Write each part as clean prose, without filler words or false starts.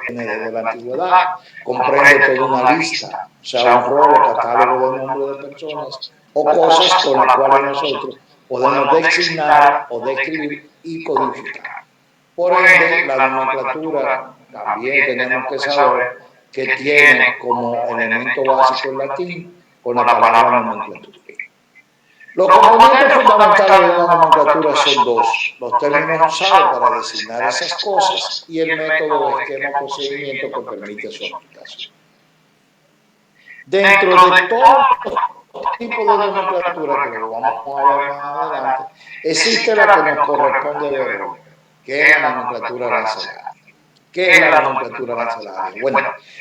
viene desde la antigüedad, comprende toda una lista, o sea, un rol o catálogo de nombres de personas o cosas con las cuales nosotros podemos designar o describir y codificar. Por ende, la nomenclatura también tenemos que saber que tiene como elemento básico el latín con la palabra nomenclatura. Los componentes fundamentales de una nomenclatura son dos: los términos usados para designar esas cosas y el método, esquema o procedimiento que permite su aplicación. Dentro de todos los tipos de nomenclatura, que lo vamos a ver más adelante, existe la que nos corresponde ver hoy, que es la nomenclatura arancelaria. ¿Qué es la nomenclatura arancelaria? Bueno,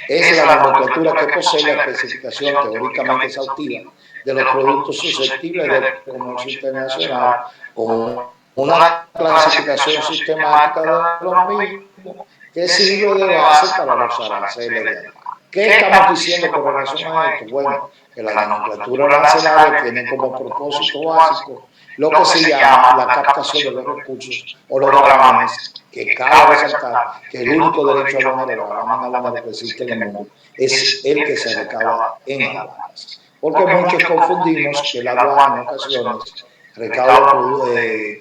es la nomenclatura que posee la especificación teóricamente exhaustiva de los productos susceptibles del comercio internacional, con una clasificación sistemática de los mismos que sirve de base para los aranceles de aduana. ¿Qué estamos diciendo con relación a esto? Bueno, que la nomenclatura arancelaria tiene como propósito básico lo que se llama la captación de los recursos o los gravámenes, que cabe resaltar que el único derecho aduanero, gravamen aduanero que existe en el mundo, es el que se recauda en aduanas. Porque muchos confundimos que la aduana en ocasiones recauda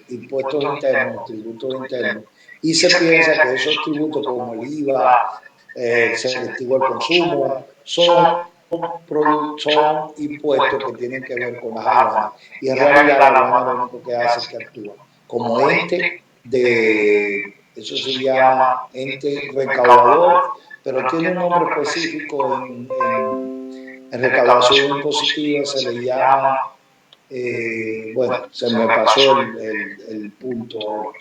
impuestos internos, tributos internos, y se piensa que esos tributos como el IVA, el selectivo del consumo, son impuestos que tienen que ver con las aduanas, y en realidad la aduana lo único que hace es que actúa como ente eso se llama ente recaudador, pero tiene un nombre específico en recaudación impositiva, se le llama, bueno, se me pasó el punto,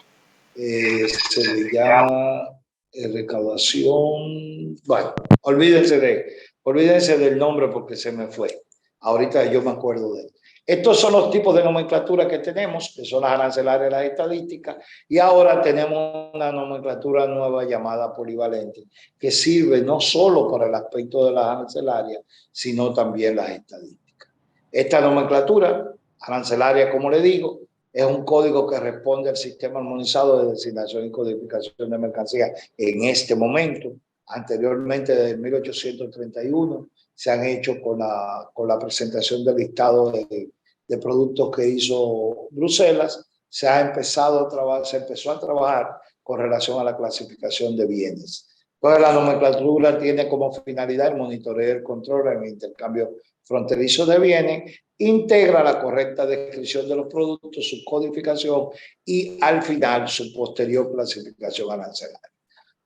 se le llama recaudación, bueno, olvídense del nombre porque se me fue, ahorita yo me acuerdo de él. Estos son los tipos de nomenclatura que tenemos, que son las arancelarias y las estadísticas, y ahora tenemos una nomenclatura nueva llamada polivalente, que sirve no solo para el aspecto de las arancelarias, sino también las estadísticas. Esta nomenclatura arancelaria, como le digo, es un código que responde al sistema armonizado de designación y codificación de mercancías en este momento. Anteriormente, desde 1831, se han hecho con la presentación del listado de productos que hizo Bruselas, se empezó a trabajar con relación a la clasificación de bienes. Entonces, la nomenclatura tiene como finalidad el monitoreo y el control en el intercambio fronterizo de bienes, integra la correcta descripción de los productos, su codificación y, al final, su posterior clasificación arancelaria.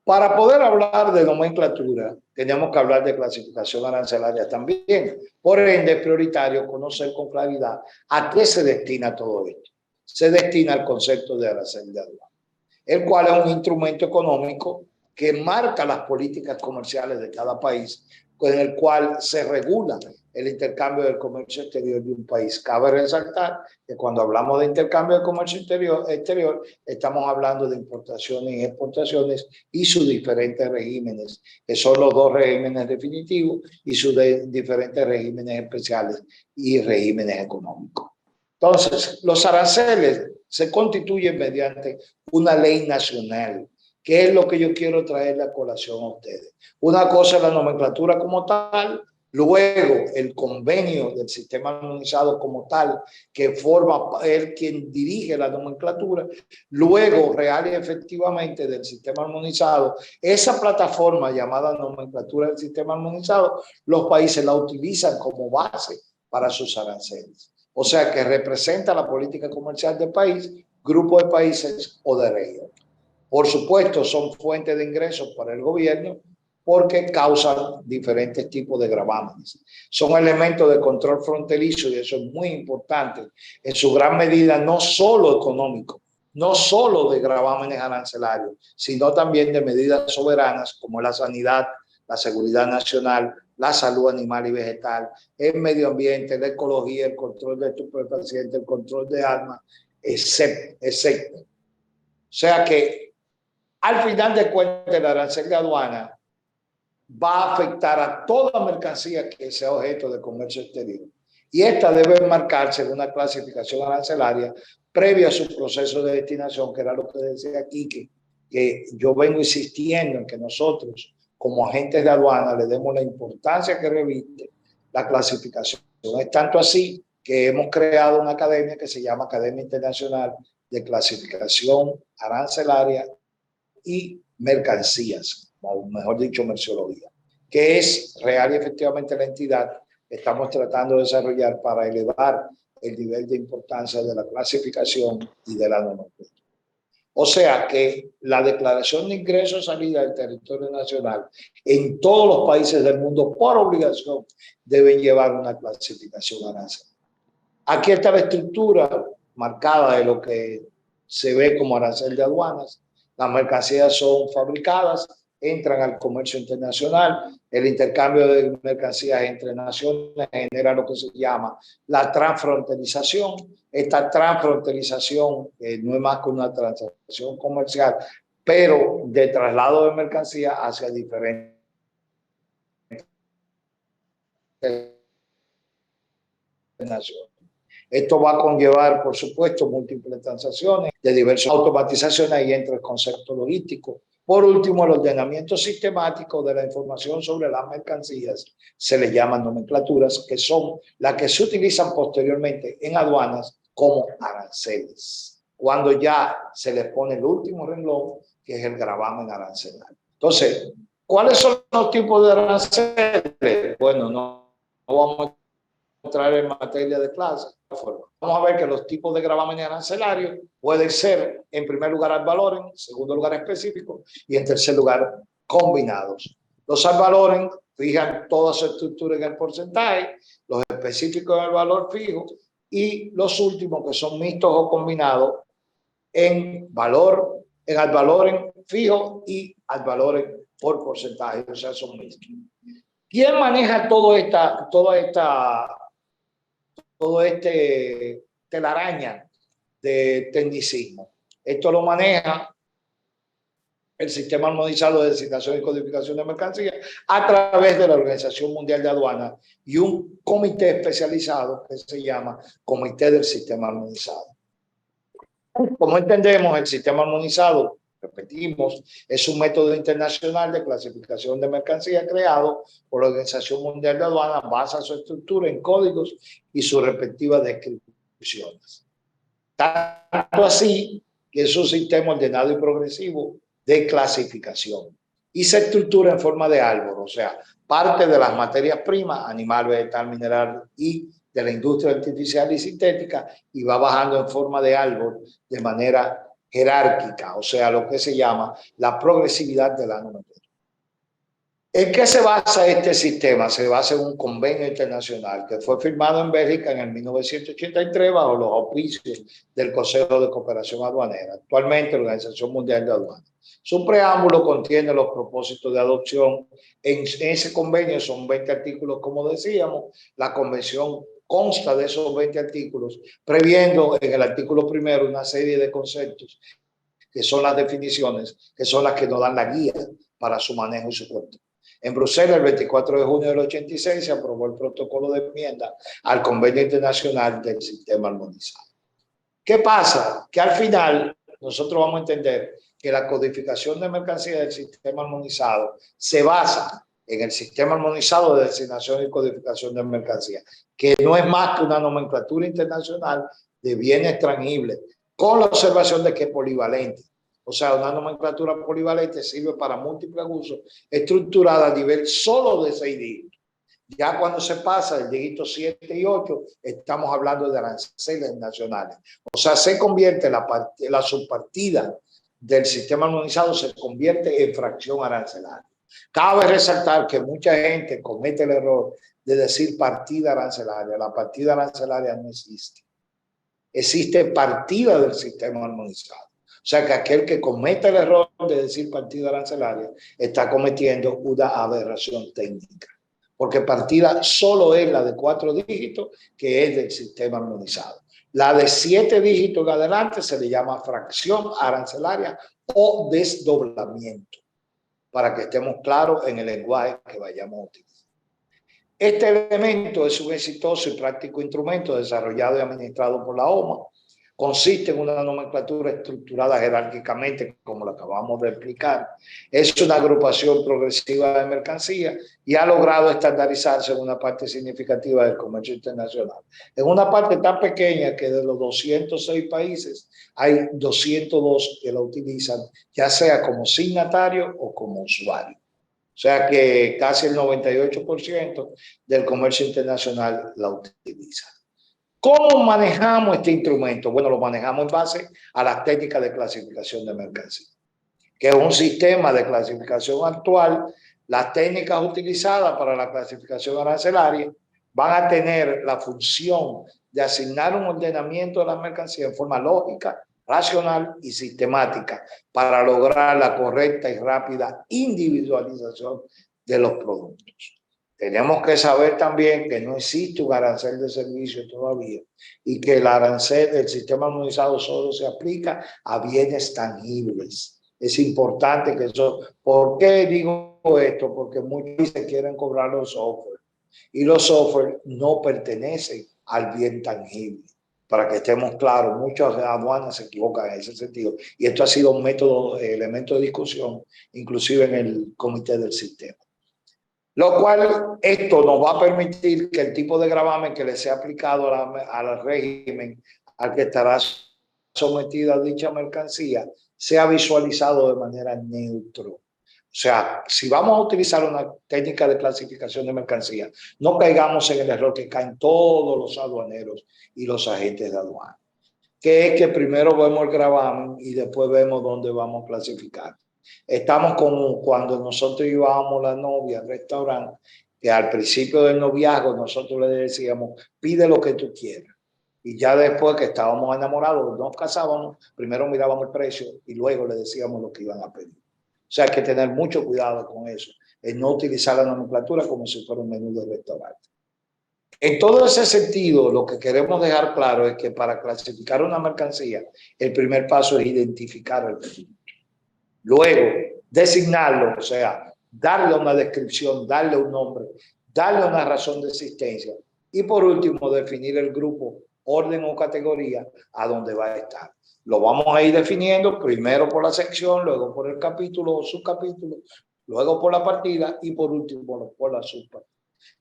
Para poder hablar de nomenclatura, tenemos que hablar de clasificación arancelaria también. Por ende, es prioritario conocer con claridad a qué se destina todo esto. Se destina al concepto de arancel de aduana, el cual es un instrumento económico que marca las políticas comerciales de cada país, con el cual se regula el intercambio del comercio exterior de un país. Cabe resaltar que cuando hablamos de intercambio de comercio exterior estamos hablando de importaciones y exportaciones y sus diferentes regímenes, que son los dos regímenes definitivos y sus diferentes regímenes especiales y regímenes económicos. Entonces, los aranceles se constituyen mediante una ley nacional, que es lo que yo quiero traerle a colación a ustedes. Una cosa es la nomenclatura como tal, luego el convenio del sistema armonizado como tal, que forma él quien dirige la nomenclatura, luego real y efectivamente del sistema armonizado, esa plataforma llamada nomenclatura del sistema armonizado, los países la utilizan como base para sus aranceles. O sea que representa la política comercial del país, grupo de países o de región. Por supuesto, son fuentes de ingresos para el gobierno porque causan diferentes tipos de gravámenes. Son elementos de control fronterizo y eso es muy importante. En su gran medida, no solo económico, no solo de gravámenes arancelarios, sino también de medidas soberanas como la sanidad, la seguridad nacional, la salud animal y vegetal, el medio ambiente, la ecología, el control de estupefacientes, el control de armas, etc. O sea que al final de cuentas, el arancel de aduana va a afectar a toda mercancía que sea objeto de comercio exterior. Y esta debe marcarse en una clasificación arancelaria previa a su proceso de destinación, que era lo que decía aquí, que yo vengo insistiendo en que nosotros, como agentes de aduana le demos la importancia que reviste la clasificación. Es tanto así que hemos creado una academia que se llama Academia Internacional de Clasificación Arancelaria y Mercancías, o mejor dicho, merciología, que es real y efectivamente la entidad que estamos tratando de desarrollar para elevar el nivel de importancia de la clasificación y de la nomenclatura. O sea que la declaración de ingreso o salida del territorio nacional en todos los países del mundo, por obligación, deben llevar una clasificación arancelaria. Aquí está la estructura marcada de lo que se ve como arancel de aduanas. Las mercancías son fabricadas, entran al comercio internacional, el intercambio de mercancías entre naciones genera lo que se llama la transfronterización. Esta transfronterización no es más que una transacción comercial, pero de traslado de mercancías hacia diferentes naciones. Esto va a conllevar, por supuesto, múltiples transacciones de diversas automatizaciones, ahí entra el concepto logístico. Por último, el ordenamiento sistemático de la información sobre las mercancías se le llaman nomenclaturas, que son las que se utilizan posteriormente en aduanas como aranceles, cuando ya se les pone el último renglón, que es el gravamen arancelario. Entonces, ¿cuáles son los tipos de aranceles? Bueno, no vamos a entrar en materia de clase. Vamos a ver que los tipos de gravamen arancelarios pueden ser, en primer lugar, ad valorem, en segundo lugar, específicos y en tercer lugar, combinados. Los ad valorem fijan toda su estructura en el porcentaje, los específicos en el valor fijo y los últimos, que son mixtos o combinados, en valor, en ad valorem fijo y ad valorem por porcentaje, o sea, son mixtos. ¿Quién maneja toda esta telaraña de tecnicismo? Esto lo maneja el Sistema Armonizado de Designación y Codificación de Mercancías a través de la Organización Mundial de Aduanas y un comité especializado que se llama Comité del Sistema Armonizado. Como entendemos, el Sistema Armonizado, repetimos, es un método internacional de clasificación de mercancías creado por la Organización Mundial de Aduanas, basa su estructura en códigos y sus respectivas descripciones. Tanto así que es un sistema ordenado y progresivo de clasificación y se estructura en forma de árbol, o sea, parte de las materias primas, animal, vegetal, mineral y de la industria artificial y sintética, y va bajando en forma de árbol de manera jerárquica, o sea, lo que se llama la progresividad de la nomenclatura. ¿En qué se basa este sistema? Se basa en un convenio internacional que fue firmado en Bélgica en el 1983 bajo los auspicios del Consejo de Cooperación Aduanera, actualmente la Organización Mundial de Aduanas. Su preámbulo contiene los propósitos de adopción. En ese convenio son 20 artículos, como decíamos. La convención consta de esos 20 artículos, previendo en el artículo primero una serie de conceptos que son las definiciones, que son las que nos dan la guía para su manejo y su control. En Bruselas, el 24 de junio del 86, se aprobó el protocolo de enmienda al Convenio Internacional del Sistema Armonizado. ¿Qué pasa? Que al final nosotros vamos a entender que la codificación de mercancías del sistema armonizado se basa en el sistema armonizado de designación y codificación de mercancías, que no es más que una nomenclatura internacional de bienes tangibles, con la observación de que es polivalente. O sea, una nomenclatura polivalente sirve para múltiples usos, estructurada a nivel solo de 6 dígitos. Ya cuando se pasa el dígito 7 y 8, estamos hablando de aranceles nacionales. O sea, se convierte la subpartida del sistema armonizado, se convierte en fracción arancelaria. Cabe resaltar que mucha gente comete el error de decir partida arancelaria. La partida arancelaria no existe. Existe partida del sistema armonizado. O sea que aquel que cometa el error de decir partida arancelaria está cometiendo una aberración técnica, porque partida solo es la de 4 dígitos, que es del sistema armonizado. La de 7 dígitos en adelante se le llama fracción arancelaria o desdoblamiento, para que estemos claros en el lenguaje que vayamos a utilizar. Este elemento es un exitoso y práctico instrumento desarrollado y administrado por la OMA consiste en una nomenclatura estructurada jerárquicamente, como lo acabamos de explicar. Es una agrupación progresiva de mercancías y ha logrado estandarizarse en una parte significativa del comercio internacional. En una parte tan pequeña que de los 206 países hay 202 que la utilizan, ya sea como signatario o como usuario. O sea que casi el 98% del comercio internacional la utiliza. ¿Cómo manejamos este instrumento? Bueno, lo manejamos en base a las técnicas de clasificación de mercancías, que es un sistema de clasificación actual. Las técnicas utilizadas para la clasificación arancelaria van a tener la función de asignar un ordenamiento de las mercancías en forma lógica, racional y sistemática para lograr la correcta y rápida individualización de los productos. Tenemos que saber también que no existe un arancel de servicio todavía y que el arancel del sistema armonizado solo se aplica a bienes tangibles. Es importante que eso... ¿Por qué digo esto? Porque muchos se quieren cobrar los software y los software no pertenecen al bien tangible. Para que estemos claros, muchas aduanas se equivocan en ese sentido y esto ha sido un método, elemento de discusión, inclusive en el comité del sistema. Lo cual, esto nos va a permitir que el tipo de gravamen que le sea aplicado al régimen al que estará sometida dicha mercancía sea visualizado de manera neutra. O sea, si vamos a utilizar una técnica de clasificación de mercancía, no caigamos en el error que caen todos los aduaneros y los agentes de aduana, que es que primero vemos el gravamen y después vemos dónde vamos a clasificar. Estamos como cuando nosotros llevábamos la novia al restaurante, que al principio del noviazgo nosotros le decíamos, pide lo que tú quieras. Y ya después que estábamos enamorados, nos casábamos, primero mirábamos el precio y luego le decíamos lo que iban a pedir. O sea, hay que tener mucho cuidado con eso, en no utilizar la nomenclatura como si fuera un menú de restaurante. En todo ese sentido, lo que queremos dejar claro es que para clasificar una mercancía, el primer paso es identificar el producto. Luego, designarlo, o sea, darle una descripción, darle un nombre, darle una razón de existencia. Y por último, definir el grupo, orden o categoría a donde va a estar. Lo vamos a ir definiendo primero por la sección, luego por el capítulo o subcapítulo, luego por la partida y por último por la subpartida.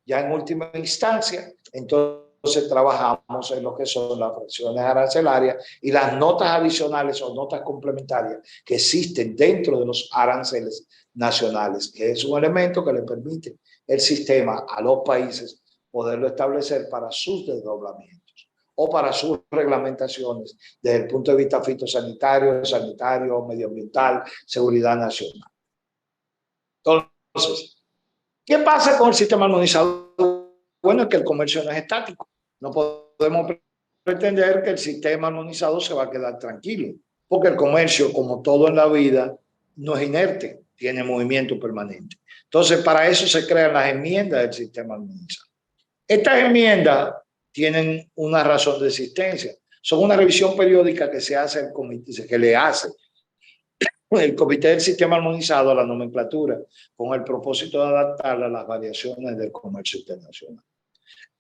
Ya en última instancia, entonces trabajamos en lo que son las fracciones arancelarias y las notas adicionales o notas complementarias que existen dentro de los aranceles nacionales, que es un elemento que le permite el sistema a los países poderlo establecer para sus desdoblamientos o para sus reglamentaciones desde el punto de vista fitosanitario, sanitario, medioambiental, seguridad nacional. Entonces, ¿qué pasa con el sistema armonizado? Bueno, es que el comercio no es estático. No podemos pretender que el sistema armonizado se va a quedar tranquilo, porque el comercio, como todo en la vida, no es inerte, tiene movimiento permanente. Entonces, para eso se crean las enmiendas del sistema armonizado. Estas enmiendas tienen una razón de existencia. Son una revisión periódica que se hace el comité, que le hace el Comité del Sistema Armonizado a la nomenclatura con el propósito de adaptarla a las variaciones del comercio internacional.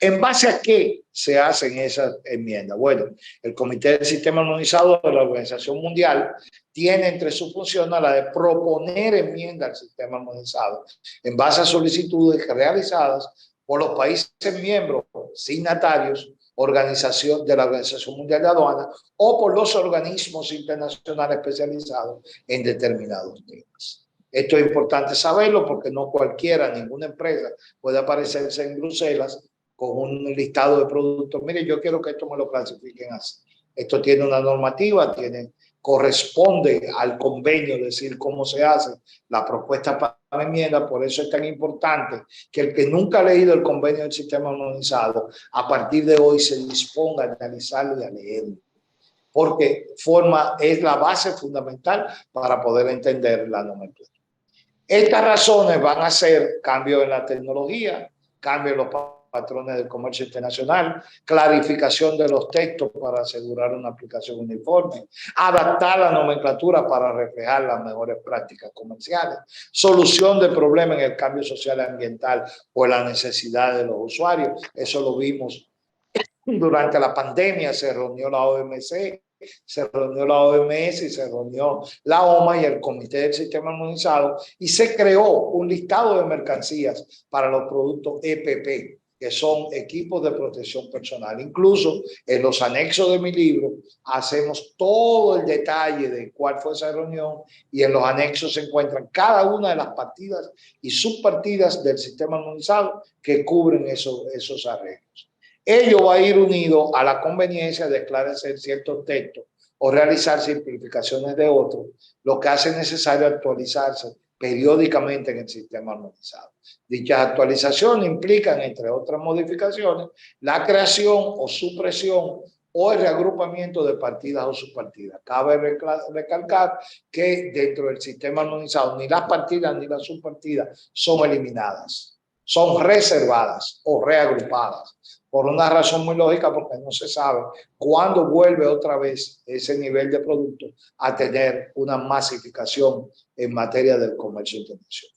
¿En base a qué se hacen esas enmiendas? Bueno, el Comité del Sistema Armonizado de la Organización Mundial tiene entre sus funciones la de proponer enmiendas al sistema armonizado en base a solicitudes realizadas por los países miembros signatarios de la Organización Mundial de Aduanas o por los organismos internacionales especializados en determinados temas. Esto es importante saberlo porque no cualquiera, ninguna empresa puede aparecerse en Bruselas con un listado de productos. Mire, yo quiero que esto me lo clasifiquen así. Esto tiene una normativa, corresponde al convenio, decir cómo se hace la propuesta para enmienda. Por eso es tan importante que el que nunca ha leído el convenio del sistema armonizado, a partir de hoy se disponga a analizarlo y a leerlo, porque es la base fundamental para poder entender la nomenclatura. Estas razones van a ser cambios en la tecnología, cambios en los patrones del comercio internacional, clarificación de los textos para asegurar una aplicación uniforme, adaptar la nomenclatura para reflejar las mejores prácticas comerciales, solución de problemas en el cambio social y ambiental o en la necesidad de los usuarios. Eso lo vimos Durante la pandemia se reunió la OMC, se reunió la OMS y se reunió la OMA y el Comité del Sistema Armonizado y se creó un listado de mercancías para los productos EPP, que son equipos de protección personal. Incluso en los anexos de mi libro hacemos todo el detalle de cuál fue esa reunión y en los anexos se encuentran cada una de las partidas y subpartidas del sistema armonizado que cubren esos arreglos. Ello va a ir unido a la conveniencia de esclarecer ciertos textos o realizar simplificaciones de otros, lo que hace necesario actualizarse periódicamente en el sistema armonizado. Dichas actualizaciones implican, entre otras modificaciones, la creación o supresión o el reagrupamiento de partidas o subpartidas. Cabe recalcar que dentro del sistema armonizado ni las partidas ni las subpartidas son eliminadas, son reservadas o reagrupadas por una razón muy lógica, porque no se sabe cuándo vuelve otra vez ese nivel de producto a tener una masificación en materia del comercio internacional.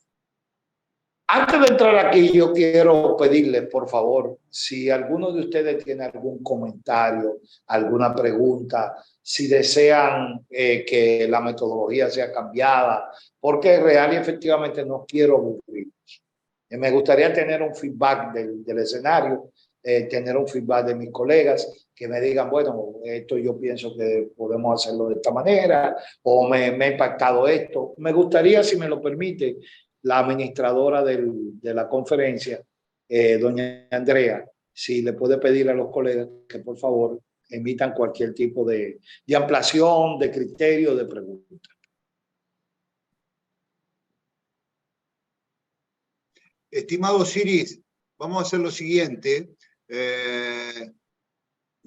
Antes de entrar aquí, yo quiero pedirles, por favor, si alguno de ustedes tiene algún comentario, alguna pregunta, si desean que la metodología sea cambiada, porque real y efectivamente no quiero aburrirlos. Me gustaría tener un feedback del escenario, tener un feedback de mis colegas que me digan, bueno, esto yo pienso que podemos hacerlo de esta manera, o me ha impactado esto. Me gustaría, si me lo permite, la administradora de la conferencia, doña Andrea, si le puede pedir a los colegas que por favor emitan cualquier tipo de ampliación, de criterio, de pregunta. Estimado Siris, vamos a hacer lo siguiente.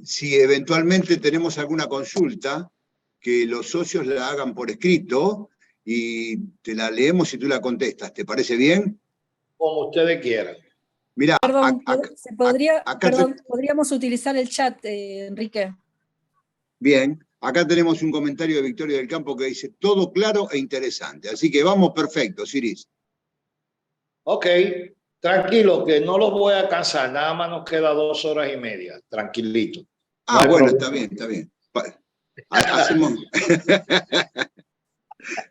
Si eventualmente tenemos alguna consulta, que los socios la hagan por escrito y te la leemos y tú la contestas. ¿Te parece bien? Como ustedes quieran. Mira, perdón, podríamos utilizar el chat, Enrique. Bien, acá tenemos un comentario de Victoria del Campo que dice, todo claro e interesante. Así que vamos perfecto, Siris. Ok, tranquilo, que no los voy a cansar, nada más nos queda 2 horas y media, tranquilito. Ah, no, bueno, está bien, está bien. Hacemos...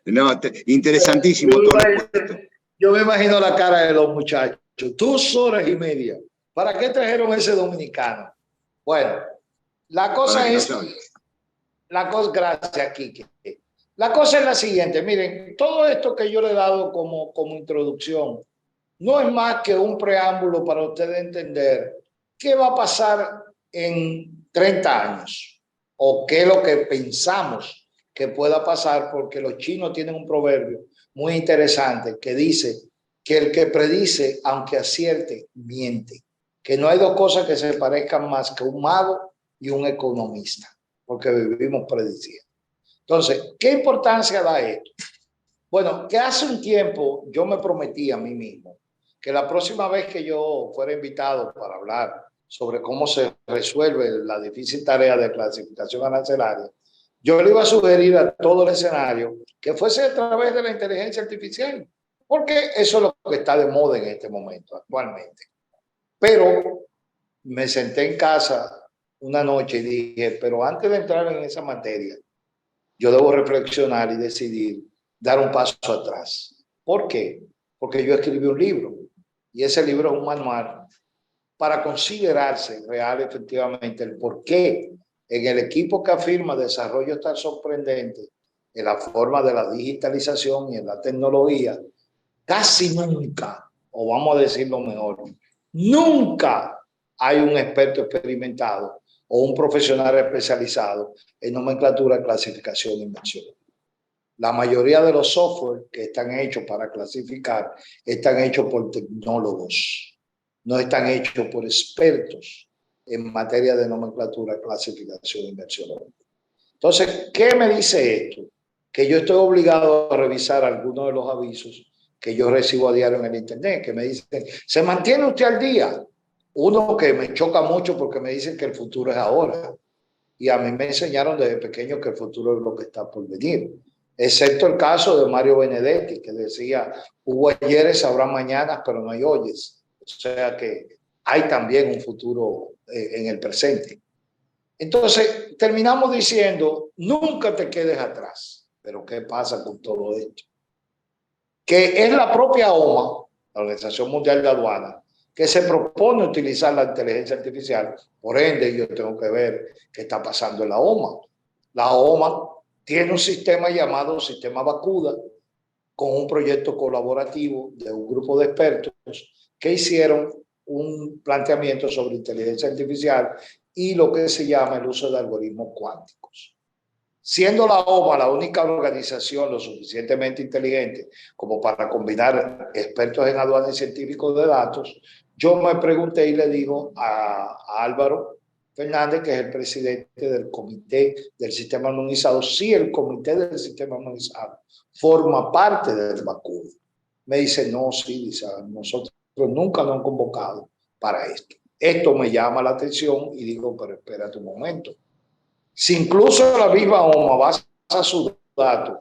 No, interesantísimo todo esto. Yo me imagino la cara de los muchachos, 2 horas y media. ¿Para qué trajeron ese dominicano? Bueno, la cosa es... Gracias, Kike. La cosa es la siguiente, miren, todo esto que yo le he dado como introducción, no es más que un preámbulo para ustedes entender qué va a pasar en 30 años o qué es lo que pensamos que pueda pasar, porque los chinos tienen un proverbio muy interesante que dice que el que predice, aunque acierte, miente. Que no hay dos cosas que se parezcan más que un mago y un economista, porque vivimos prediciendo. Entonces, ¿qué importancia da esto? Bueno, que hace un tiempo yo me prometí a mí mismo que la próxima vez que yo fuera invitado para hablar sobre cómo se resuelve la difícil tarea de clasificación arancelaria, yo le iba a sugerir a todo el escenario que fuese a través de la inteligencia artificial, porque eso es lo que está de moda en este momento, actualmente. Pero me senté en casa una noche y dije, pero antes de entrar en esa materia, yo debo reflexionar y decidir dar un paso atrás. ¿Por qué? Porque yo escribí un libro y ese libro es un manual para considerarse real efectivamente el por qué en el equipo que afirma desarrollo tan sorprendente en la forma de la digitalización y en la tecnología, casi nunca, o vamos a decirlo mejor, nunca hay un experto experimentado o un profesional especializado en nomenclatura, clasificación e inversión. La mayoría de los software que están hechos para clasificar están hechos por tecnólogos, no están hechos por expertos en materia de nomenclatura, clasificación e inversión. Entonces, ¿qué me dice esto? Que yo estoy obligado a revisar algunos de los avisos que yo recibo a diario en el internet, que me dicen, ¿se mantiene usted al día? Uno que me choca mucho porque me dicen que el futuro es ahora. Y a mí me enseñaron desde pequeño que el futuro es lo que está por venir. Excepto el caso de Mario Benedetti, que decía, hubo ayeres, habrá mañanas, pero no hay hoyes. O sea que hay también un futuro en el presente. Entonces, terminamos diciendo, nunca te quedes atrás. Pero ¿qué pasa con todo esto? Que es la propia OMA, la Organización Mundial de Aduanas, que se propone utilizar la inteligencia artificial. Por ende, yo tengo que ver qué está pasando en la OMA. La OMA tiene un sistema llamado Sistema Bacuda, con un proyecto colaborativo de un grupo de expertos que hicieron un planteamiento sobre inteligencia artificial y lo que se llama el uso de algoritmos cuánticos. Siendo la OMA la única organización lo suficientemente inteligente como para combinar expertos en aduanas y científicos de datos, yo me pregunté y le digo a Álvaro Fernández, que es el presidente del comité del sistema armonizado, si el comité del sistema armonizado forma parte del Bacuda. Me dice, no, sí, dice, nosotros nunca nos han convocado para esto. Esto me llama la atención y digo, pero espérate un momento. Si incluso la misma OMA basa sus datos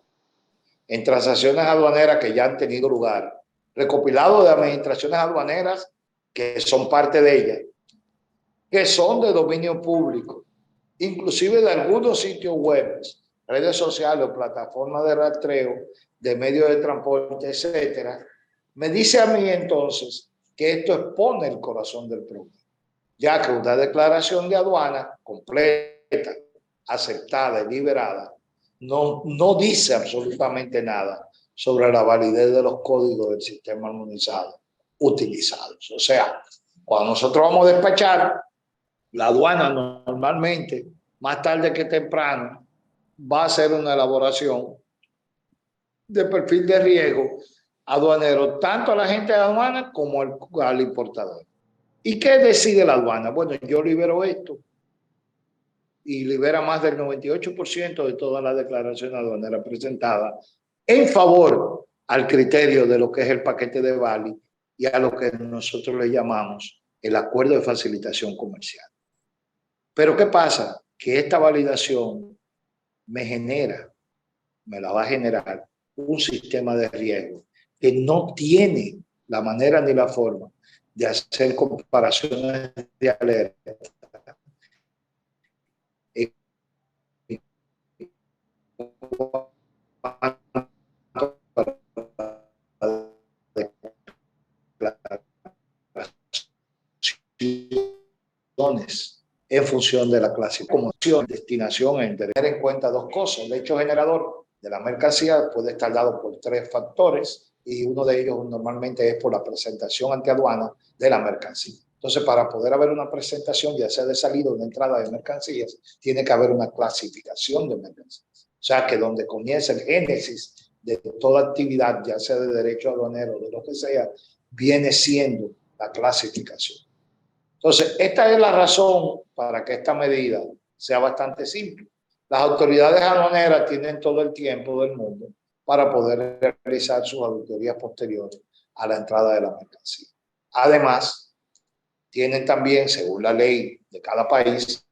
en transacciones aduaneras que ya han tenido lugar, recopilado de administraciones aduaneras que son parte de ellas, que son de dominio público, inclusive de algunos sitios web, redes sociales o plataformas de rastreo, de medios de transporte, etcétera, me dice a mí entonces que esto expone el corazón del problema, ya que una declaración de aduana completa, aceptada y liberada, no dice absolutamente nada sobre la validez de los códigos del sistema armonizado utilizados. O sea, cuando nosotros vamos a despachar, la aduana normalmente, más tarde que temprano, va a hacer una elaboración de perfil de riesgo aduanero, tanto a la gente de aduana como al importador. ¿Y qué decide la aduana? Bueno, yo libero esto y libera más del 98% de todas las declaraciones aduaneras presentadas en favor al criterio de lo que es el paquete de Bali y a lo que nosotros le llamamos el acuerdo de facilitación comercial. Pero ¿qué pasa? Que esta validación me la va a generar un sistema de riesgo que no tiene la manera ni la forma de hacer comparaciones de alerta en función de la clasificación, destinación, en tener en cuenta dos cosas. El hecho generador de la mercancía puede estar dado por tres factores y uno de ellos normalmente es por la presentación ante aduana de la mercancía. Entonces, para poder haber una presentación, ya sea de salida o de entrada de mercancías, tiene que haber una clasificación de mercancías. O sea, que donde comienza el génesis de toda actividad, ya sea de derecho aduanero o de lo que sea, viene siendo la clasificación. Entonces, esta es la razón para que esta medida sea bastante simple. Las autoridades aduaneras tienen todo el tiempo del mundo para poder realizar sus auditorías posteriores a la entrada de la mercancía. Además, tienen también, según la ley de cada país,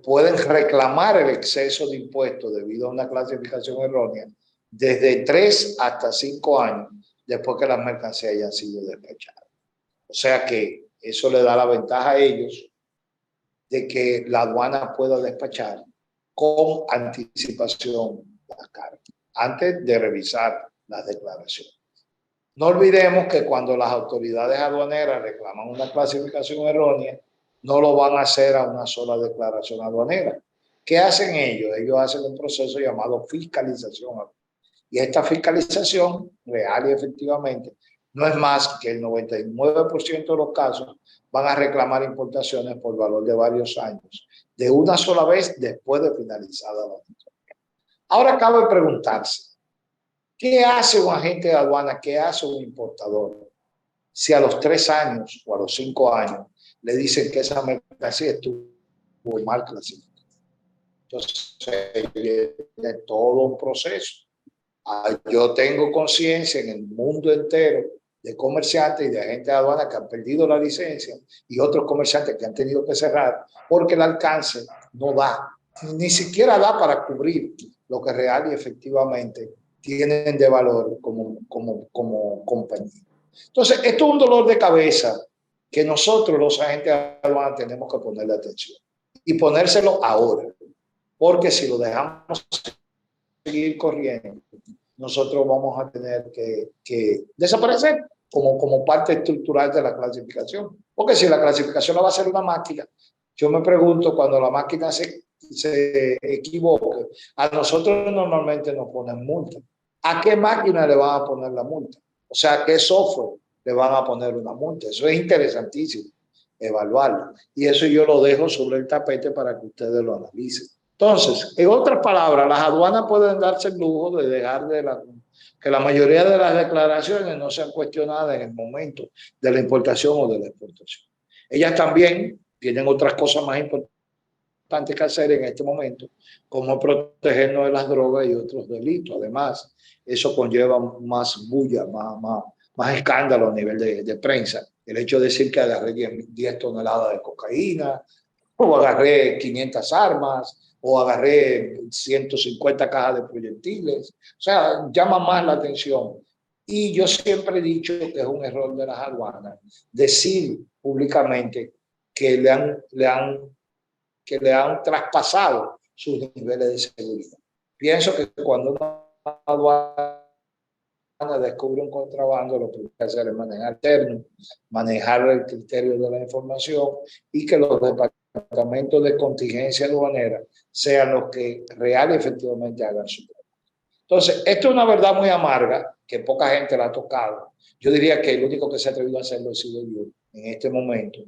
pueden reclamar el exceso de impuestos debido a una clasificación errónea desde 3 hasta 5 años después que las mercancías hayan sido despachadas. O sea que eso le da la ventaja a ellos de que la aduana pueda despachar con anticipación la carga, antes de revisar las declaraciones. No olvidemos que cuando las autoridades aduaneras reclaman una clasificación errónea, no lo van a hacer a una sola declaración aduanera. ¿Qué hacen ellos? Ellos hacen un proceso llamado fiscalización. Y esta fiscalización, real y efectivamente, no es más que el 99% de los casos van a reclamar importaciones por valor de varios años, de una sola vez después de finalizada la auditoría. Ahora cabe preguntarse, ¿qué hace un agente de aduana? ¿Qué hace un importador? Si a los 3 años o a los 5 años le dicen que esa mercancía estuvo mal clasificada. Entonces, es todo un proceso. Yo tengo conciencia en el mundo entero de comerciantes y de agentes de aduana que han perdido la licencia y otros comerciantes que han tenido que cerrar porque el alcance no da, ni siquiera da para cubrir lo que real y efectivamente tienen de valor como compañía. Entonces, esto es un dolor de cabeza que nosotros los agentes de aduana tenemos que ponerle atención y ponérselo ahora, porque si lo dejamos seguir corriendo, nosotros vamos a tener que desaparecer como parte estructural de la clasificación. Porque si la clasificación la va a hacer una máquina, yo me pregunto, cuando la máquina se equivoque, a nosotros normalmente nos ponen multa. ¿A qué máquina le van a poner la multa? O sea, ¿a qué software le van a poner una multa? Eso es interesantísimo, evaluarlo. Y eso yo lo dejo sobre el tapete para que ustedes lo analicen. Entonces, en otras palabras, las aduanas pueden darse el lujo de dejar que la mayoría de las declaraciones no sean cuestionadas en el momento de la importación o de la exportación. Ellas también tienen otras cosas más importantes que hacer en este momento, como protegernos de las drogas y otros delitos. Además, eso conlleva más bulla, más escándalo a nivel de prensa. El hecho de decir que agarré 10 toneladas de cocaína, o agarré 500 armas, o agarré 150 cajas de proyectiles. O sea, llama más la atención. Y yo siempre he dicho que es un error de las aduanas decir públicamente que le han traspasado sus niveles de seguridad. Pienso que cuando una aduana descubre un contrabando, lo que hay que hacer es manejar terno, manejar el criterio de la información y que los departamentos de contingencia aduanera sean los que real y efectivamente hagan su trabajo. Entonces, esto es una verdad muy amarga que poca gente la ha tocado. Yo diría que el único que se ha atrevido a hacerlo ha sido yo en este momento.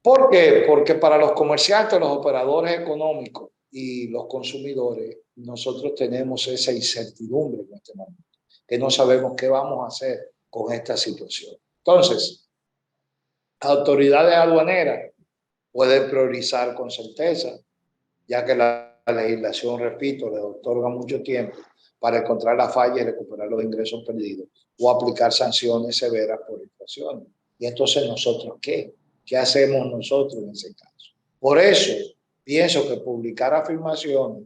¿Por qué? Porque para los comerciantes, los operadores económicos y los consumidores, nosotros tenemos esa incertidumbre en este momento, que no sabemos qué vamos a hacer con esta situación. Entonces, autoridades aduaneras pueden priorizar con certeza, ya que la legislación, repito, les otorga mucho tiempo para encontrar la falla y recuperar los ingresos perdidos o aplicar sanciones severas por infracciones. Y entonces, ¿nosotros qué? ¿Qué hacemos nosotros en ese caso? Por eso, pienso que publicar afirmaciones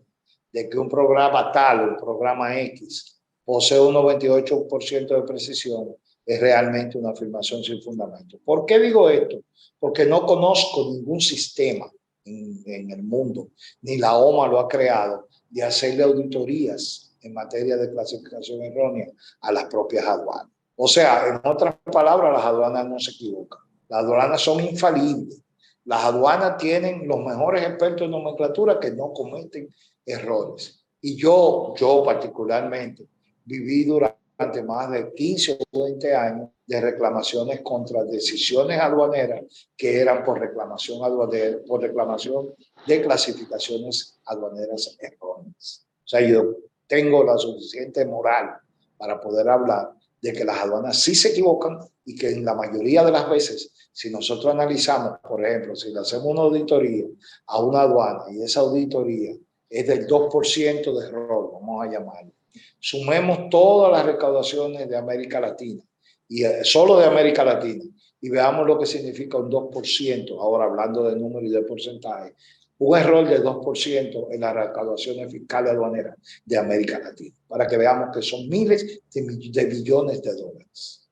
de que un programa tal o un programa X posee un 98% de precisión es realmente una afirmación sin fundamento. ¿Por qué digo esto? Porque no conozco ningún sistema en el mundo, ni la OMA lo ha creado, de hacerle auditorías en materia de clasificación errónea a las propias aduanas. O sea, en otras palabras, las aduanas no se equivocan. Las aduanas son infalibles. Las aduanas tienen los mejores expertos en nomenclatura que no cometen errores. Y yo particularmente, viví durante más de 15 o 20 años de reclamaciones contra decisiones aduaneras que eran por reclamación aduanera, por reclamación de clasificaciones aduaneras erróneas. O sea, yo tengo la suficiente moral para poder hablar de que las aduanas sí se equivocan y que en la mayoría de las veces, si nosotros analizamos, por ejemplo, si le hacemos una auditoría a una aduana y esa auditoría es del 2% de error, vamos a llamarlo, sumemos todas las recaudaciones de América Latina, y solo de América Latina, y veamos lo que significa un 2%, ahora hablando de número y de porcentaje, un error de 2% en las recaudaciones fiscales aduaneras de América Latina, para que veamos que son miles de billones de dólares.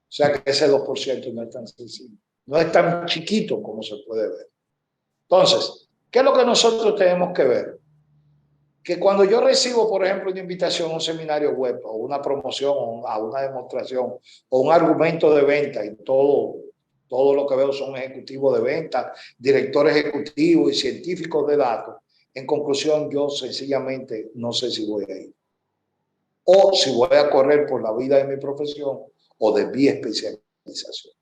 O sea que ese 2% no es tan sencillo, no es tan chiquito como se puede ver. Entonces, ¿qué es lo que nosotros tenemos que ver? Que cuando yo recibo, por ejemplo, una invitación a un seminario web o una promoción o a una demostración o un argumento de venta, y todo lo que veo son ejecutivos de venta, directores ejecutivos y científicos de datos, en conclusión, yo sencillamente no sé si voy a ir. O si voy a correr por la vida de mi profesión o de mi especialización.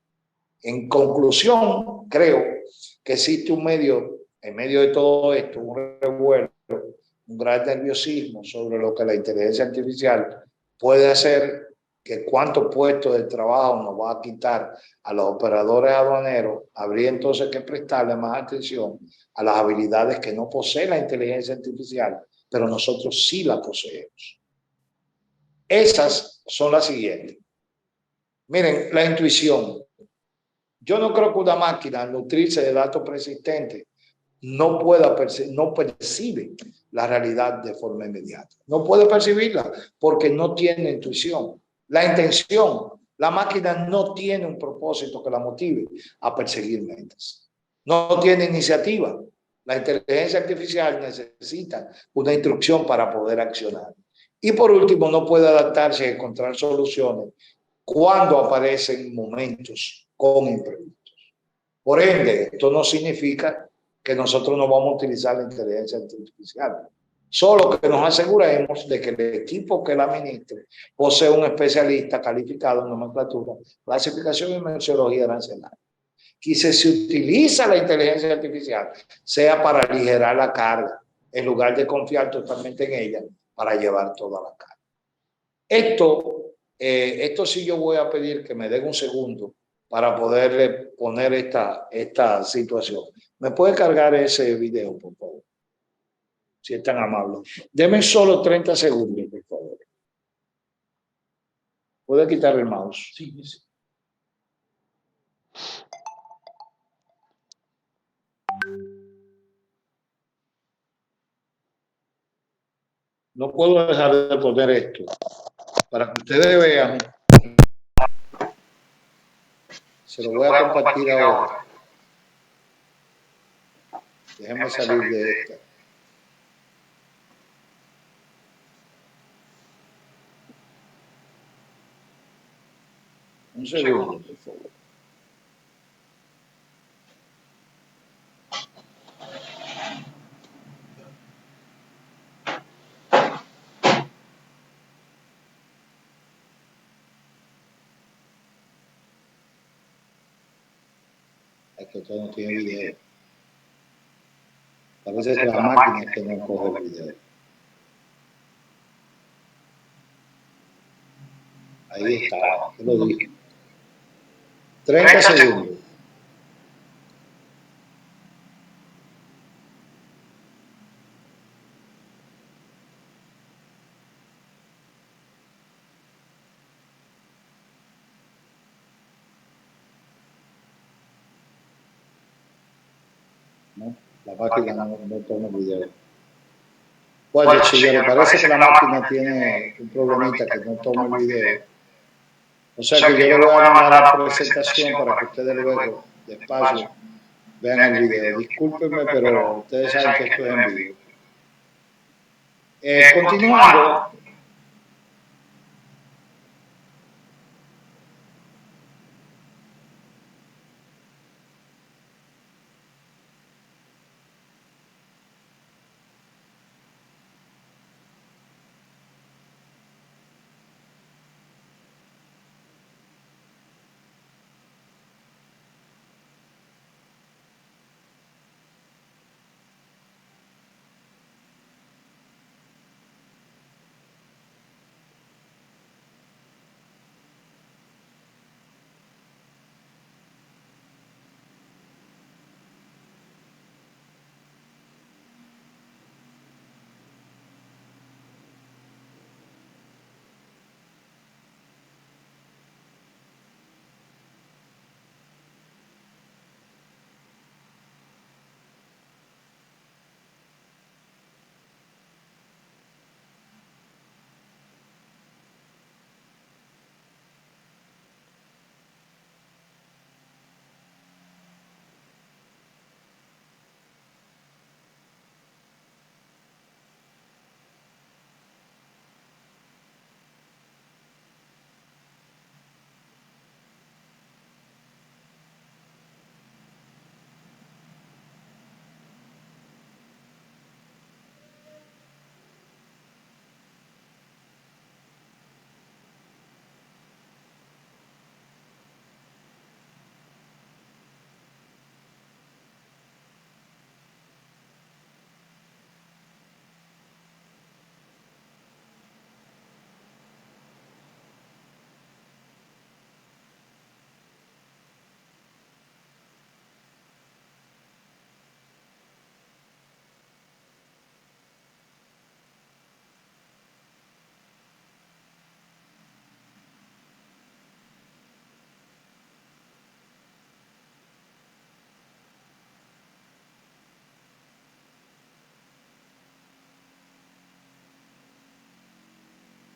En conclusión, creo que existe un medio, en medio de todo esto, un revuelo, un gran nerviosismo sobre lo que la inteligencia artificial puede hacer, que cuántos puestos de trabajo nos va a quitar a los operadores aduaneros. Habría entonces que prestarle más atención a las habilidades que no posee la inteligencia artificial, pero nosotros sí la poseemos. Esas son las siguientes. Miren, la intuición. Yo no creo que una máquina, al nutrirse de datos persistentes, no percibe la realidad de forma inmediata. No puede percibirla porque no tiene intuición. La intención La máquina no tiene un propósito que la motive a perseguir metas. No tiene iniciativa. La inteligencia artificial necesita una instrucción para poder accionar. Y por último, no puede adaptarse a encontrar soluciones cuando aparecen momentos con imprevistos. Por ende, esto no significa que nosotros no vamos a utilizar la inteligencia artificial. Solo que nos aseguremos de que el equipo que la administre posee un especialista calificado en nomenclatura, clasificación y merciología arancelaria. Que si se utiliza la inteligencia artificial, sea para aligerar la carga, en lugar de confiar totalmente en ella para llevar toda la carga. Esto sí yo voy a pedir que me den un segundo para poderle poner esta situación. ¿Me puede cargar ese video, por favor? Si es tan amable. Deme solo 30 segundos, por favor. ¿Puede quitar el mouse? Sí, sí. No puedo dejar de poner esto para que ustedes vean. Se lo voy a compartir ahora. Déjenme salir de esta. Un segundo, por favor. Es que esto no tiene video. Parece que la máquina es que no coge el video. Ahí está, te lo dije. 30 segundos. ¿No? La máquina no toma el video. Bueno, señores, parece que la máquina tiene un problemita que no toma el video. O sea que yo le voy a mandar la presentación para que ustedes luego, despacio, vean el video. Discúlpenme, pero ustedes saben que esto es en vivo. Continuando.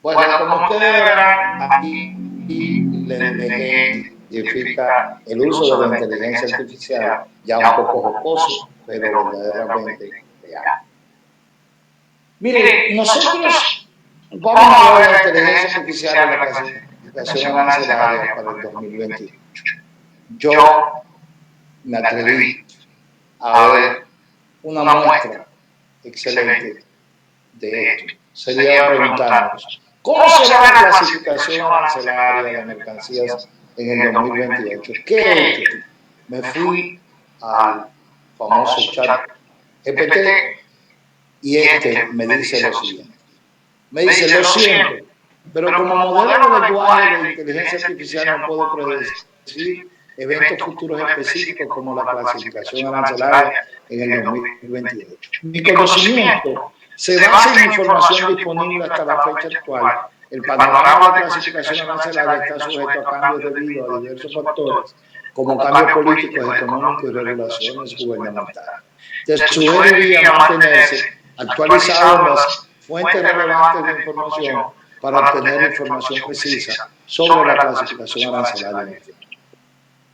Bueno, como ustedes verán aquí, y la INDG significa el uso de la inteligencia artificial, ya un poco jocoso, pero verdaderamente real. Mire, nosotros vamos a ver la inteligencia artificial en la clasificación arancelaria para el 2028. Yo me atreví a ver una muestra excelente de esto. Sería preguntarnos, ¿cómo será la clasificación arancelaria de mercancías en el 2028? ¿Qué es esto? Me fui al famoso chat GPT y me dice lo siguiente. Me dice, lo siento, pero como modelo de lenguaje de inteligencia artificial no puedo predecir eventos futuros específicos como la clasificación arancelaria en el 2028. Mi conocimiento se basa en información disponible hasta la fecha actual. El panorama de clasificación arancelaria está sujeto a cambios debido a diversos factores, como cambios políticos, económicos y regulaciones gubernamentales. Te sugeriría mantenerse actualizado en las fuentes relevantes de información para obtener información precisa sobre la clasificación arancelaria.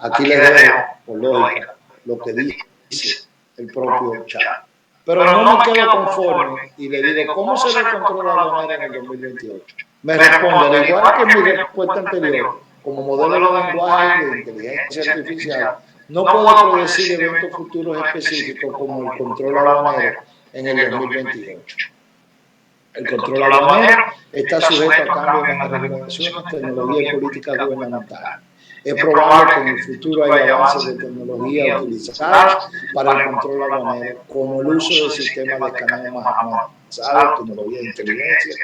Aquí les dejo, por lógica, lo que dice el propio chat. Pero no me quedo conforme y le digo, ¿cómo será el control aduanero en el 2028? Me responde, al igual que en mi respuesta anterior, como modelo de lenguaje de inteligencia artificial, no puedo predecir eventos futuros específicos como el control aduanero en el 2028. El control aduanero está sujeto a cambios en las regulaciones, tecnología y políticas gubernamentales. Es probable que en el futuro haya avances de tecnología utilizados para el control aduanero, como el uso de sistemas de escaneo más avanzados, tecnología de inteligencia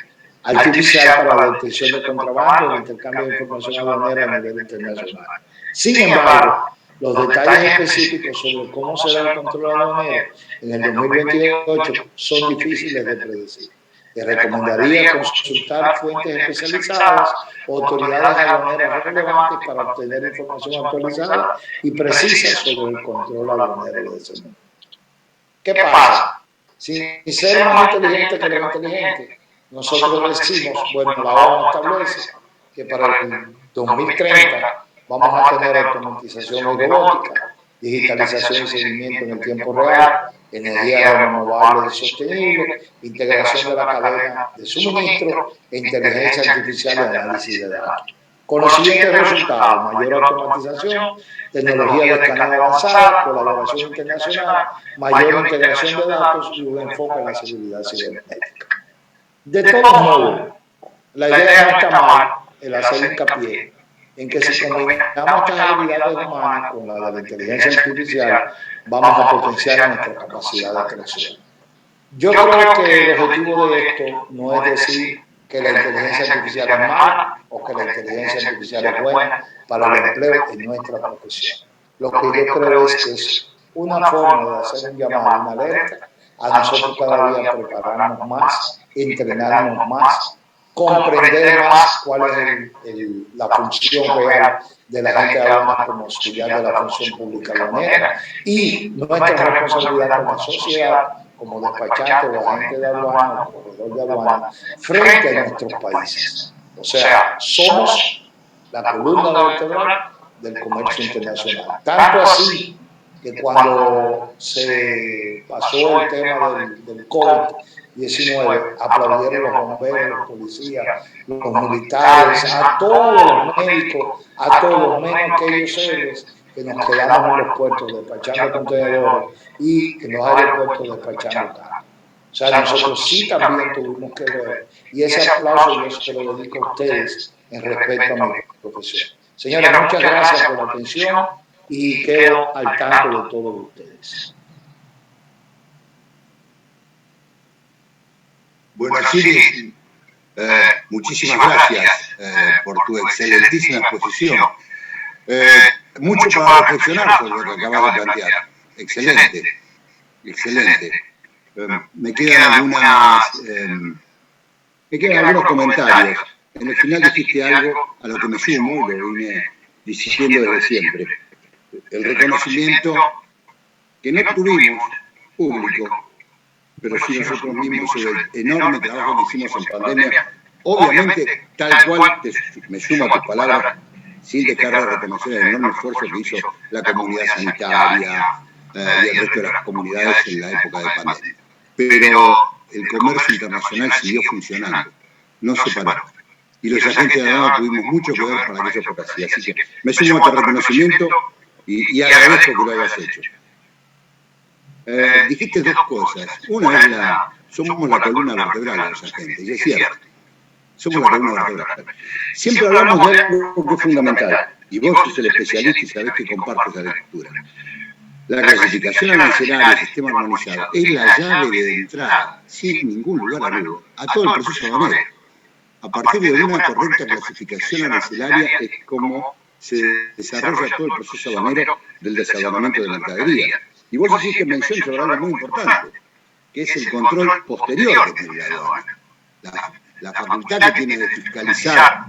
artificial para la detección de contrabando y el intercambio de información aduanera a nivel internacional. Sin embargo, los detalles específicos sobre cómo será el control aduanero en el 2028 son difíciles de predecir. Te recomendaría consultar fuentes especializadas o autoridades aduaneras relevantes para obtener información actualizada y precisa sobre el control aduanero de ese momento. ¿Qué pasa? Sin ser más inteligente que lo inteligente, nosotros decimos, bueno, la ONU establece que para el 2030 vamos a tener automatización y robótica, digitalización y seguimiento en el tiempo real, energía renovable y sostenible, integración de la cadena de suministro e inteligencia artificial y análisis de datos. Con los siguientes resultados: mayor automatización, tecnología de escaneo avanzada, colaboración internacional, mayor integración de datos y un enfoque en la seguridad cibernética. De todos modos, la idea no está mal el hacer hincapié en que si combinamos estas habilidades humanas con la de la inteligencia artificial, vamos a potenciar nuestra capacidad de creación. Yo creo que el objetivo de esto no es decir que la inteligencia artificial es mala o que la inteligencia artificial es buena para el empleo en nuestra profesión. Lo que yo creo es que es una forma de hacer un llamado, una alerta a nosotros cada día prepararnos más, entrenarnos más, comprender más cuál es la función real de la gente aduana como auxiliar de la función pública aduanera y nuestra responsabilidad como sociedad, como despachante o agente de aduana o corredor de aduana frente a nuestros países. O sea, somos la columna vertebral del comercio internacional. Tanto así que cuando se pasó el tema del COVID-19, aplaudieron los bomberos, los policías, los militares, a todos los médicos, a todos, menos aquellos seres que nos quedamos en los puertos despachando contenedores y en los aeropuertos despachando carga. O sea, nosotros sí también tuvimos que ver, y ese aplauso yo se lo dedico a ustedes en respeto a mi profesión. Señores, muchas gracias por la atención y quedo al tanto de todos ustedes. Bueno, Siris, muchísimas gracias por tu excelentísima exposición. Mucho para reflexionar sobre lo que acabas de plantear. Excelente, excelente. Me quedan algunos comentarios. En el final dijiste algo a lo que me sumo y lo vine diciendo desde siempre. El reconocimiento que no tuvimos público, pero sí nosotros mismos sobre el enorme trabajo que hicimos en pandemia Obviamente, tal cual, me sumo a tus palabras, sin dejar de reconocer el enorme esfuerzo que hizo la comunidad sanitaria y el resto de las comunidades en la época de pandemia. Pero el comercio internacional siguió funcionando, no se paró. Y los agentes de aduana tuvimos mucho que ver para que eso fuera así. Así que me sumo a tu reconocimiento y agradezco que lo hayas hecho. Dijiste dos cosas. Una es somos la columna vertebral de los agentes, y es cierto. Somos la columna vertebral. Siempre hablamos de algo que es fundamental, y vos sos el especialista y sabés que compartes la lectura. La clasificación arancelaria, el sistema armonizado, es la llave de entrada, sin ningún lugar a duda, a todo el proceso aduanero. A partir de una correcta clasificación arancelaria es como se desarrolla todo el proceso aduanero del desaduanamiento de mercadería. Y vos hiciste mención sobre algo muy importante, que es el control posterior que tiene la aduana. La facultad que tiene de fiscalizar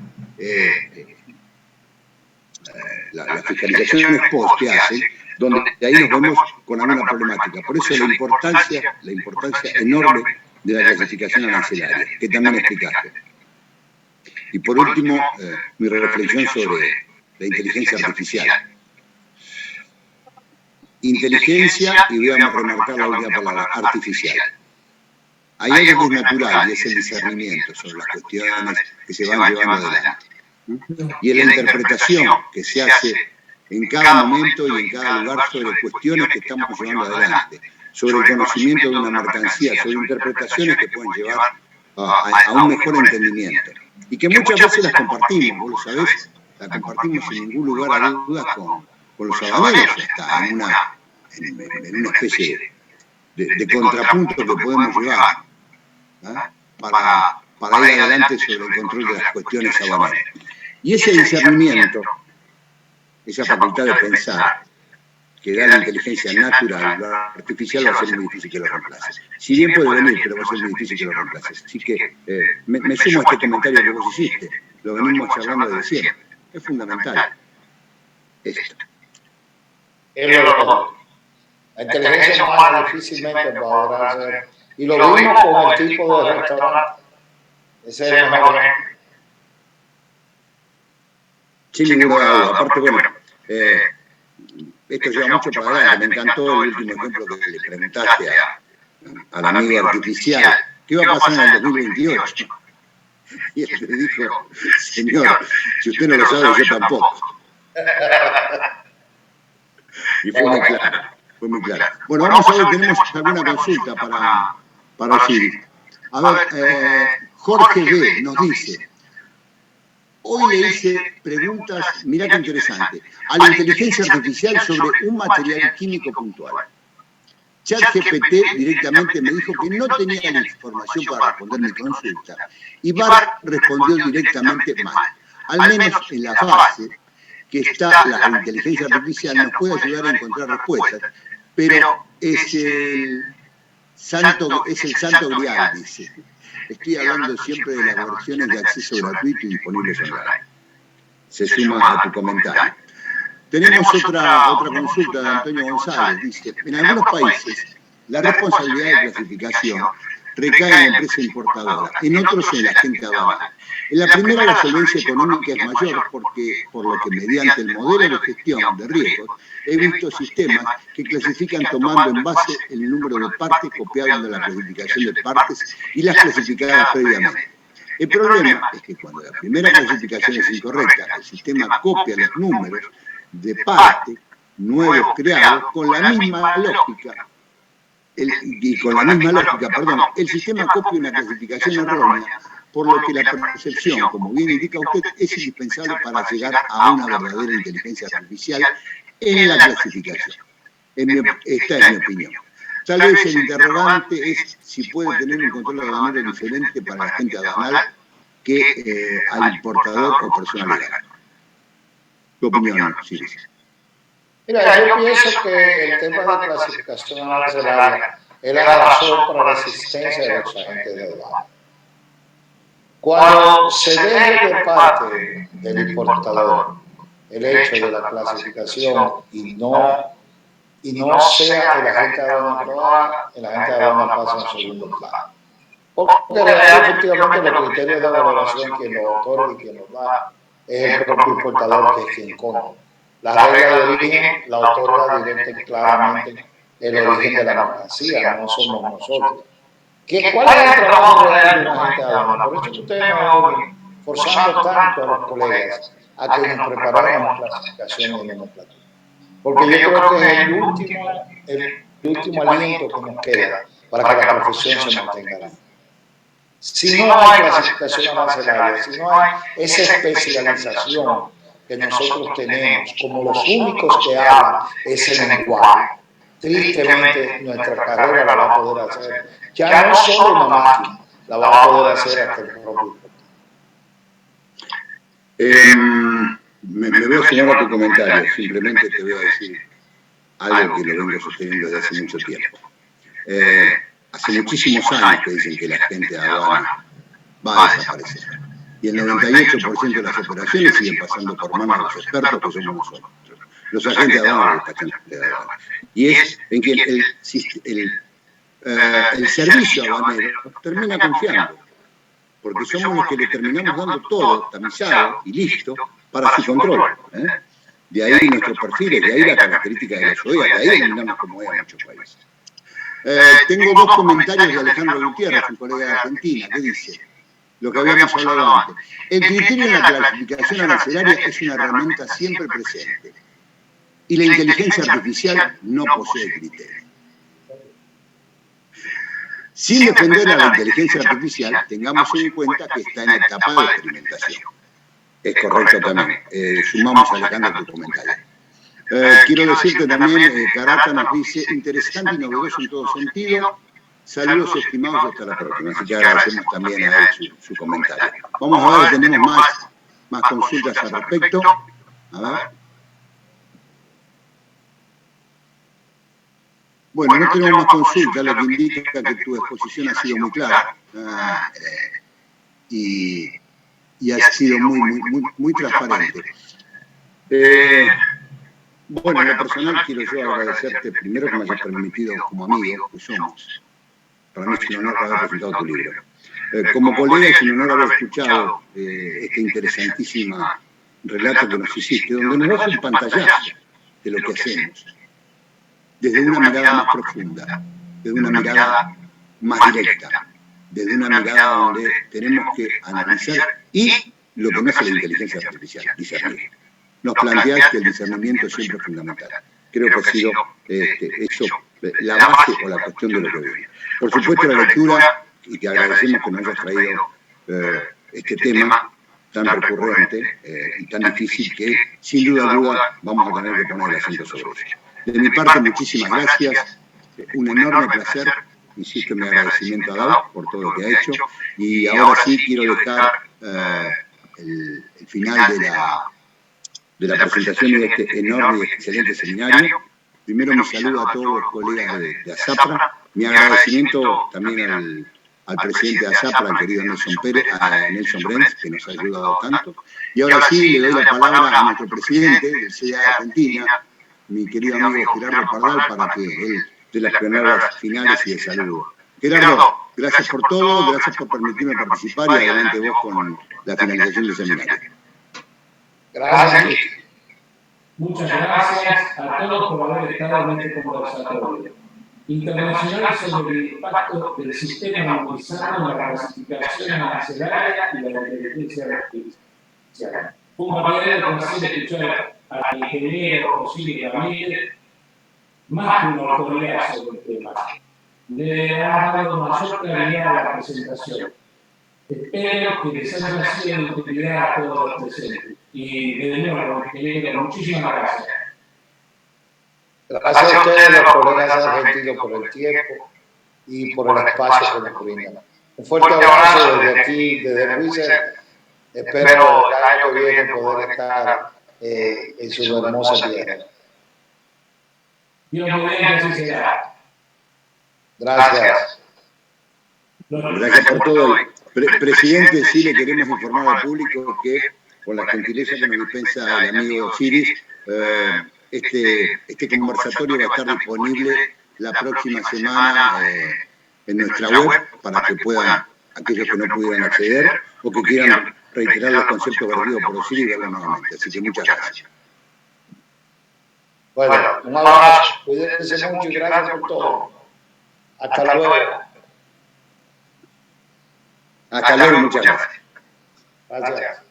las fiscalizaciones post que hacen, donde ahí nos vemos con alguna problemática. Por eso la importancia enorme de la clasificación arancelaria, que también explicaste. Y por último, mi reflexión sobre la inteligencia artificial. Inteligencia, y voy a remarcar la última palabra, artificial. Hay algo que es natural y es el discernimiento sobre las cuestiones que se van llevando adelante. Y en la interpretación que se hace en cada momento y en cada lugar sobre cuestiones que estamos llevando adelante, sobre el conocimiento de una mercancía, sobre interpretaciones que pueden llevar a un mejor entendimiento. Y que muchas veces las compartimos, vos lo sabés, las compartimos sin ningún lugar a dudas con los aduaneros, hasta en una especie de contrapunto que podemos llevar para ir adelante sobre el control de las cuestiones aduaneras. Y ese discernimiento, esa facultad de pensar, que da la inteligencia natural, lo artificial va a ser muy difícil que lo reemplace. Si bien puede venir, pero va a ser muy difícil que lo reemplace. Así que me sumo a este comentario que vos hiciste, lo venimos charlando desde siempre. Es fundamental esto. La inteligencia humana difícilmente podrá hacer. Y lo vimos con el tipo de restaurante. Ese es el mejor ejemplo. Sin ninguna duda. Aparte, bueno, esto lleva mucho para adelante. Me encantó el último ejemplo que le preguntaste al amigo artificial. ¿Qué va a pasar en el 2028? Y él le dijo, señor, si usted no lo sabe, yo tampoco. Y fue muy claro, fue muy claro. Bueno, vamos a ver, tenemos alguna consulta para Osiris. A ver, Jorge B. nos dice, hoy le hice preguntas, mirá qué interesante, a la inteligencia artificial sobre un material químico puntual. ChatGPT directamente me dijo que no tenía la información para responder mi consulta y Bart respondió directamente mal. Al menos en la fase que está la inteligencia artificial nos puede ayudar a encontrar respuestas, pero es el santo grial, dice. Estoy hablando siempre de las versiones de acceso gratuito y disponibles online. Se suma a tu comentario. Tenemos otra consulta de Antonio González. Dice, en algunos países la responsabilidad de clasificación recae en la empresa importadora, en otros en la agente aduanal. En la primera la solvencia económica es mayor por lo que mediante el modelo de gestión de riesgos he visto sistemas que clasifican tomando en base el número de partes copiado de la clasificación de partes y las clasificadas previamente. El problema es que cuando la primera clasificación es incorrecta, el sistema copia los números de parte nuevos creados con la misma lógica. El sistema copia una clasificación errónea, por lo que la percepción, como bien indica usted, es indispensable para llegar a una verdadera inteligencia artificial en la clasificación. Esta es mi opinión. Tal vez el interrogante es si puede tener un control aduanero diferente para la agente aduanal que al importador o persona legal. ¿Tu opinión, Siris? Mira, yo pienso que el tema de clasificación arancelaria es la razón para la existencia de los agentes de aduana. Cuando se deje de parte del importador el hecho de la clasificación y no sea el agente de aduana que lo haga, el agente de aduana pasa en segundo plano. Porque efectivamente los criterios de valoración, quien los otorga y quien los da, es el propio importador, que es quien compra. La regla de origen la otorga directa y claramente el origen de la mercancía, no somos nosotros. ¿Cuál es el trabajo real de un agente de aduana? Por eso ustedes me oyen forzando tanto a los colegas a que nos preparemos en clasificación y nomenclatura. Porque yo creo que es el último aliento que nos queda para que la profesión se mantenga viva. Si no hay clasificación arancelaria, si no hay esa especialización que nosotros tenemos, como los únicos que hablan ese lenguaje, tristemente nuestra carrera la va a poder hacer, ya no solo una máquina, la va a poder hacer hasta el propio. Me voy a sumar a tu comentario, simplemente te voy a decir algo que lo vengo sosteniendo desde hace mucho tiempo. Hace muchísimos años que dicen que la gente de aduana va a desaparecer. Y el 98% de las operaciones siguen pasando por manos de los expertos que somos nosotros. Los agentes de aduana, los despachantes de aduana. Y es en que el servicio aduanero termina confiando. Porque somos los que le terminamos dando todo, tamizado y listo, para su control. De ahí nuestros perfiles, de ahí la característica de la OEA, de ahí eliminamos como es en muchos países. Tengo dos comentarios de Alejandro Gutiérrez, un colega de Argentina, que dice lo que habíamos hablado antes. El criterio en la clasificación arancelaria es una herramienta siempre presente y la inteligencia artificial no posee criterio. Sin defender a la inteligencia artificial, tengamos en cuenta que está en etapa de experimentación. Es correcto también. Sumamos a Alejandro tu comentario. Quiero decirte también, Carata nos dice, interesante y novedoso en todo sentido. Saludos estimados y hasta la próxima. Así que agradecemos también a él su comentario. Vamos a ver, tenemos más consultas al respecto. A ver. Bueno, no tenemos más consultas, lo que indica que tu exposición ha sido muy clara y ha sido muy transparente. Bueno, en lo personal quiero yo agradecerte primero que me hayas permitido, como amigos que somos, para mí es un honor haber presentado tu libro. Como colega es un honor haber escuchado este interesantísimo relato que nos hiciste, donde nos das un pantallazo de lo que hacemos, desde una mirada más profunda, desde una mirada más directa, desde una mirada donde tenemos que analizar y lo que no hace la inteligencia artificial, discernir. Nos planteas que el discernimiento siempre es fundamental. Creo que ha sido eso la base o la cuestión de lo que viene. Por supuesto, la lectura, y te agradecemos que nos hayas traído este tema tan recurrente y tan difícil que, sin duda alguna, vamos a tener que poner el acento sobre eso. De mi parte, muchísimas gracias. Un enorme placer. Insisto en mi agradecimiento a Dao por todo lo que ha hecho. Y ahora sí quiero dejar el final de la presentación de este enorme y excelente seminario. Primero mi saludo a todos los colegas de ASAPRA. Mi agradecimiento también al presidente de ASAPRA, al querido Nelson Brens, que nos ha ayudado tanto. Y ahora sí le doy la palabra a nuestro presidente del CDA de Argentina, mi querido amigo Gerardo Pardal, para que él dé las palabras finales y de saludo. Gerardo, gracias por todo, gracias por permitirme participar y adelante vos con la finalización del seminario. Gracias. Muchas gracias a todos por haber estado en este conversatorio internacional sobre el impacto del sistema movilizado en la clasificación arancelaria y la inteligencia artificial. Fue un verdadero placer escuchar al ingeniero José Ramírez, más que una autoridad sobre el tema. Le ha dado mayor claridad a la presentación. Espero que les haya sido de utilidad a todos los presentes. Y de nuevo, ingeniero, muchísimas gracias. Gracias a ustedes, los colegas argentinos, por el tiempo y por el espacio que nos brindan. Un fuerte abrazo desde aquí, desde Wizard. Espero el año que viene poder estar en su hermosa tierra. Dios mediante, así será. Gracias. Gracias por todo. Presidente, sí le queremos informar al público que, con la gentileza que nos dispensa el amigo Osiris, este conversatorio va a estar disponible la próxima semana en nuestra web para que puedan, aquellos que no pudieran acceder o que quieran reiterar los conceptos vertidos por Osiris y verlo nuevamente. Así que muchas gracias. Bueno, un abrazo. Cuídense mucho y gracias por todo. Hasta luego. Hasta luego, muchas gracias. Gracias.